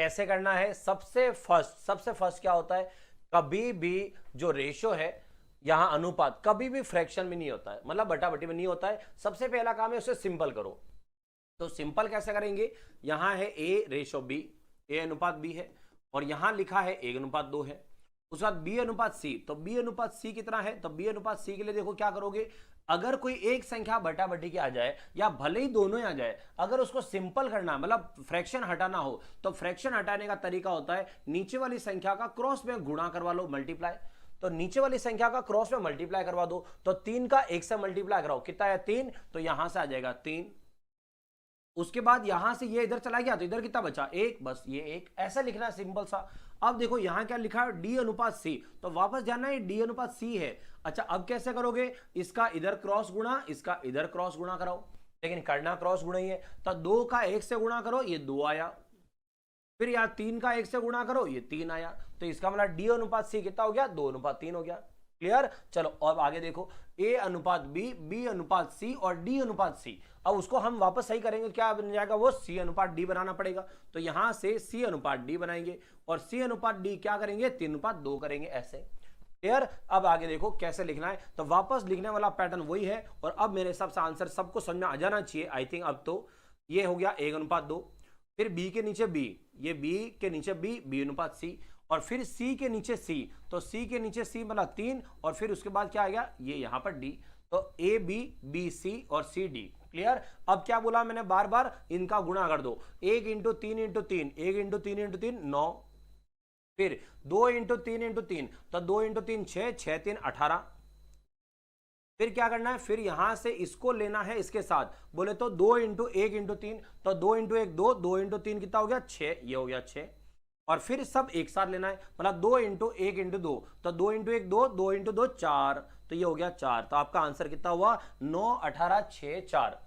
कैसे करना है? सबसे फर्स्ट क्या होता है, कभी भी जो रेशो है, यहां अनुपात कभी भी फ्रैक्शन में नहीं होता है, मतलब बटाबटी में नहीं होता है। सबसे पहला काम है उसे सिंपल करो। तो सिंपल कैसे करेंगे? यहां है ए रेशो बी, ए अनुपात बी है, और यहां लिखा है 1:2 है। उसके बाद बी अनुपात सी, तो बी अनुपात सी कितना है? तो बी अनुपात सी के लिए देखो क्या करोगे, अगर कोई एक संख्या बटाबटी की आ जाए या भले ही दोनों आ जाए, अगर उसको सिंपल करना मतलब फ्रैक्शन हटाना हो, तो फ्रैक्शन हटाने का तरीका होता है नीचे वाली संख्या का क्रॉस में गुणा करवा लो, मल्टीप्लाई। तो नीचे वाली संख्या का क्रॉस में मल्टीप्लाई करवा दो, तो 3 का 1 से मल्टीप्लाई कराओ, कितना है 3, तो यहां से आ जाएगा 3। उसके बाद यहां से ये इधर चला गया तो इधर कितना बचा 1, बस ये 1, ऐसा लिखना है सिंपल सा। अब देखो यहां क्या लिखा है, डी अनुपात सी, तो वापस जाना है डी अनुपात सी है। अच्छा अब कैसे करोगे, इसका इधर क्रॉस गुणा, इसका इधर क्रॉस गुणा कराओ, लेकिन करना क्रॉस गुणा ही है, तो 2 का 1 से गुणा करो, ये 2 आया, फिर यार 3 का 1 से गुणा करो, ये 3 आया, तो इसका मतलब डी अनुपात सी कितना हो गया, 2:3 हो गया। क्लियर? चलो अब आगे देखो, ए अनुपात बी, बी अनुपात सी और डी अनुपात सी। अब उसको हम वापस सही करेंगे, क्या बन जाएगा वो, सी अनुपात डी बनाना पड़ेगा। तो यहां से सी अनुपात डी बनाएंगे और सी अनुपात डी क्या करेंगे, 3:2 करेंगे, ऐसे। क्लियर? अब आगे देखो कैसे लिखना है, तो वापस लिखने वाला पैटर्न वही है। और अब मेरे हिसाब से आंसर सबको समझ में आ जाना चाहिए आई थिंक। अब तो ये हो गया 1:2, फिर बी के नीचे बी, ये बी के नीचे बी, बी अनुपात सी, और फिर सी के नीचे सी, तो सी के नीचे सी मतलब 3, और फिर उसके बाद क्या आएगा, ये यहां पर डी, तो ए बी, बी सी और सी डी। क्लियर? अब क्या बोला मैंने, बार बार इनका गुणा कर दो, 1 × 3 × 3, 1 × 3 × 3 9, फिर 2 × 3 × 3, तो 2 × 3 6, 6 3 18। फिर क्या करना है, फिर यहां से इसको लेना है इसके साथ, बोले तो 2 × 1 × 3, तो 2 × 1 2, 2 × 3 कितना हो गया 6, ये हो गया 6। और फिर सब एक साथ लेना है, मतलब 2 × 1 × 2, तो 2 × 1 2, 2 × 2 4, तो ये हो गया 4। तो आपका आंसर कितना हुआ, 9 18 6 4।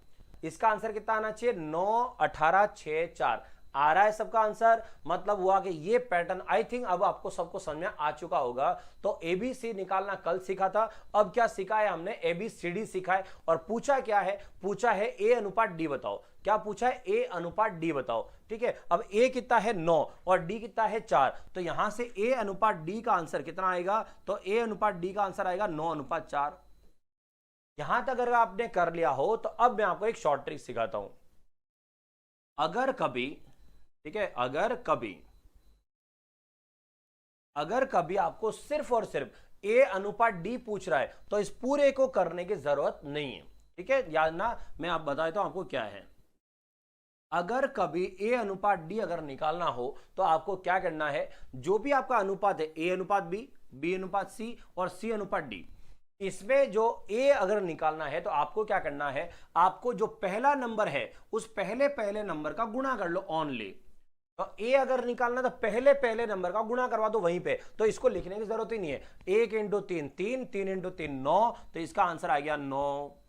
इसका आंसर कितना आना चाहिए, 9 18 6 4 आ रहा है सबका आंसर। मतलब हुआ कि ये पैटर्न आई थिंक अब आपको सबको समझ में आ चुका होगा। तो एबीसी निकालना कल सीखा था, अब क्या सीखा है हमने, एबीसीडी सीखा है। और पूछा क्या है, पूछा है ए अनुपात डी बताओ। क्या पूछा है, ए अनुपात डी बताओ। ठीक है, अब ए कितना है 9 और डी कितना है 4, तो यहां से ए अनुपात डी का आंसर कितना आएगा, तो ए अनुपात डी का आंसर आएगा 9:4। यहां तक अगर आपने कर लिया हो तो अब मैं आपको एक शॉर्ट ट्रिक सिखाता हूं। अगर कभी, ठीक है, अगर कभी आपको सिर्फ और सिर्फ ए अनुपात डी पूछ रहा है तो इस पूरे को करने की जरूरत नहीं है। ठीक है, याद ना, मैं आप बता देता हूं आपको क्या है। अगर कभी ए अनुपात डी अगर निकालना हो तो आपको क्या करना है, जो भी आपका अनुपात है, ए अनुपात बी, बी अनुपात सी और सी अनुपात डी, इसमें जो ए अगर निकालना है तो आपको क्या करना है, आपको जो पहला नंबर है उस पहले नंबर का गुणा कर लो ओनली। तो ए अगर निकालना तो पहले नंबर का गुणा करवा दो वहीं पे, तो इसको लिखने की जरूरत ही नहीं है। 1 × 3 3, 3 × 3 9, तो इसका आंसर आ गया 9।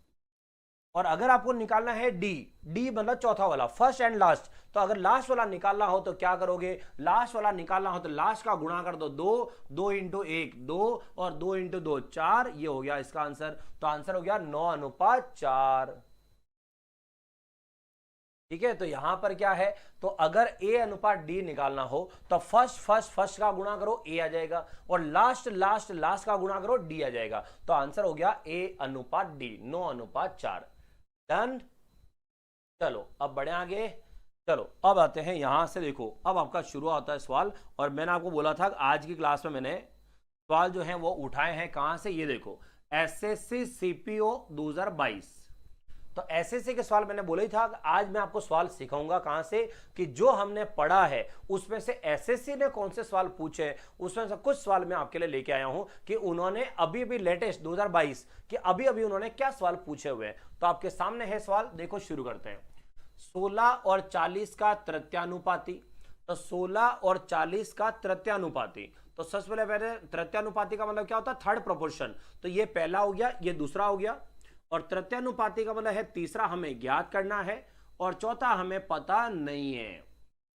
और अगर आपको निकालना है डी, डी मतलब चौथा वाला, फर्स्ट एंड लास्ट, तो अगर लास्ट वाला निकालना हो तो क्या करोगे, लास्ट वाला निकालना हो तो लास्ट का गुणा कर दो 2, 2 × 1 2 और 2 × 2 4, ये हो गया इसका आंसर। तो आंसर हो गया 9:4। ठीक है, तो यहां पर क्या है, तो अगर ए अनुपात डी निकालना हो तो फर्स्ट का गुणा करो, ए आ जाएगा, और लास्ट का गुणा करो, डी आ जाएगा। तो आंसर हो गया ए अनुपात डी, 9:4। डन। चलो अब बढ़े आगे। चलो अब आते हैं यहां से, देखो अब आपका शुरू होता है सवाल। और मैंने आपको बोला था आज की क्लास में मैंने सवाल जो है वो उठाए हैं कहां से, ये देखो एसएससी सीपीओ 2022। तो एसएससी के सवाल मैंने बोला ही था, आज मैं आपको सवाल सिखाऊंगा कहां से, कि जो हमने पढ़ा है उसमें से एसएससी ने कौन से सवाल पूछे, उसमें से कुछ सवाल मैं आपके लिए लेके आया हूं कि उन्होंने अभी भी लेटेस्ट 2022 कि अभी उन्होंने क्या सवाल पूछे हुए हैं। तो आपके सामने है सवाल, देखो शुरू करते हैं। 16 और 40 का तृतीयानुपाती, तो 16 और 40 का तृतीयानुपाती, तो सबसे पहले तृतीयानुपाती का मतलब क्या होता है, थर्ड प्रोपोर्शन। तो ये पहला हो गया, ये दूसरा हो गया, और तृतीयानुपाती का मतलब है तीसरा हमें ज्ञात करना है और चौथा हमें पता नहीं है।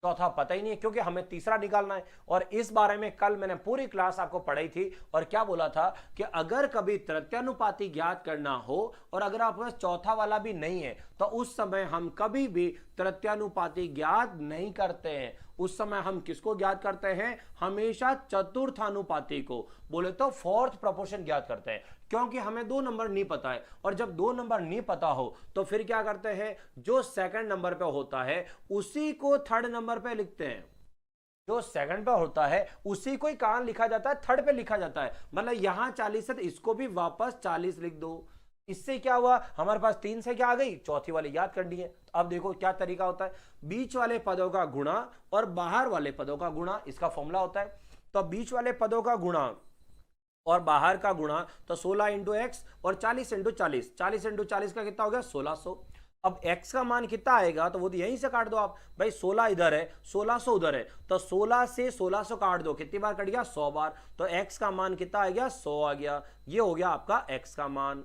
चौथा पता ही नहीं है क्योंकि हमें तीसरा निकालना है। और इस बारे में कल मैंने पूरी क्लास आपको पढ़ाई थी, और क्या बोला था कि अगर कभी तृतीयानुपाती ज्ञात करना हो और अगर आपके पास चौथा वाला भी नहीं है तो उस समय हम कभी भी तृतीयानुपाती ज्ञात नहीं करते हैं, उस समय हम किसको ज्ञात करते हैं? हमेशा चतुर्थानुपाती को, बोले तो फोर्थ प्रोपोर्शन ज्ञात करते हैं, क्योंकि हमें 2 नंबर नहीं पता है। और जब 2 नंबर नहीं पता हो तो फिर क्या करते हैं? जो सेकंड नंबर पे होता है उसी को थर्ड नंबर पे लिखते हैं। जो सेकंड पे होता है उसी को ही कहां लिखा जाता है? थर्ड पे लिखा जाता है। मतलब यहां 40 है तो इसको भी वापस 40 लिख दो। इससे क्या हुआ? हमारे पास 3 से क्या आ गई? चौथी वाली याद करनी है। अब देखो क्या तरीका होता है, बीच वाले पदों का गुणा और बाहर वाले पदों का गुणा, इसका फॉर्मूला होता है। तो बीच वाले पदों का गुणा और बाहर का गुणा, तो 16 इंटू एक्स और 40 इंटू 40, 40 इंटू 40 का कितना हो गया? 1600। अब x का मान कितना आएगा? तो वो तो यहीं से काट दो आप भाई, 16 इधर है 1600 उधर है, तो 16 से 1600 काट दो, कितनी बार कट गया? 100 बार। तो x का मान कितना आ गया? 100 आ गया। ये हो गया आपका x का मान।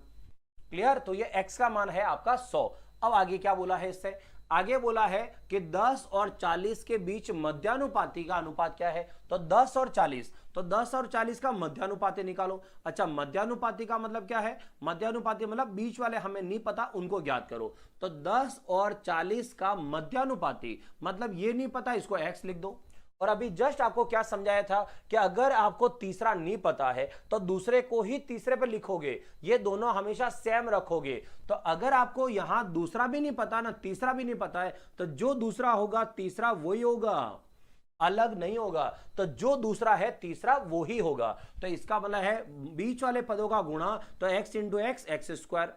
क्लियर? तो ये x का मान है आपका 100। अब आगे क्या बोला है? इससे आगे बोला है कि 10 और 40 के बीच मध्यानुपाती का अनुपात क्या है? तो 10 और 40, तो 10 और 40 का मध्यानुपाती निकालो। अच्छा, मध्यानुपाती का मतलब क्या है? मध्यानुपाती मतलब बीच वाले हमें नहीं पता, उनको ज्ञात करो। तो 10 और 40 का मध्यानुपाती मतलब ये नहीं पता, इसको x लिख दो। और अभी जस्ट आपको क्या समझाया था कि अगर आपको तीसरा नहीं पता है तो दूसरे को ही तीसरे पे लिखोगे, ये दोनों हमेशा सेम रखोगे। तो अगर आपको यहां दूसरा भी नहीं पता ना तीसरा भी नहीं पता है, तो जो दूसरा होगा तीसरा वही होगा, अलग नहीं होगा। तो जो दूसरा है तीसरा वो ही होगा। तो इसका मतलब है बीच वाले पदों का गुणा, तो x into x, x square,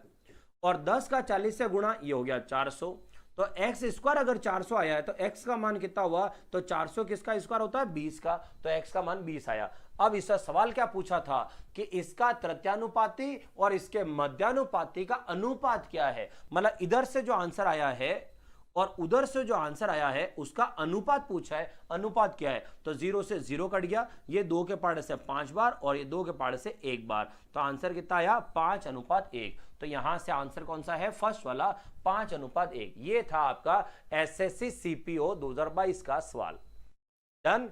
और 10 का 40 से गुणा, ये हो गया 400। तो एक्स स्क्वायर अगर 400 आया है तो x का मान कितना हुआ? तो 400 किसका स्क्वायर होता है? 20 का। तो x का मान 20 आया। अब इसका सवाल क्या पूछा था कि इसका तृतीयानुपाती और इसके मध्यानुपाती का अनुपात क्या है। मतलब इधर से जो आंसर आया है और उधर से जो आंसर आया है उसका अनुपात पूछा है। अनुपात क्या है? तो 0 से 0 कट गया, ये 2 के पार्ट से 5 बार और ये 2 के पार्ट से 1 बार। तो आंसर कितना आया? 5:1। तो यहां से आंसर कौन सा है? फर्स्ट वाला, 5:1। ये था आपका एसएससी सीपीओ 2022 का सवाल। डन।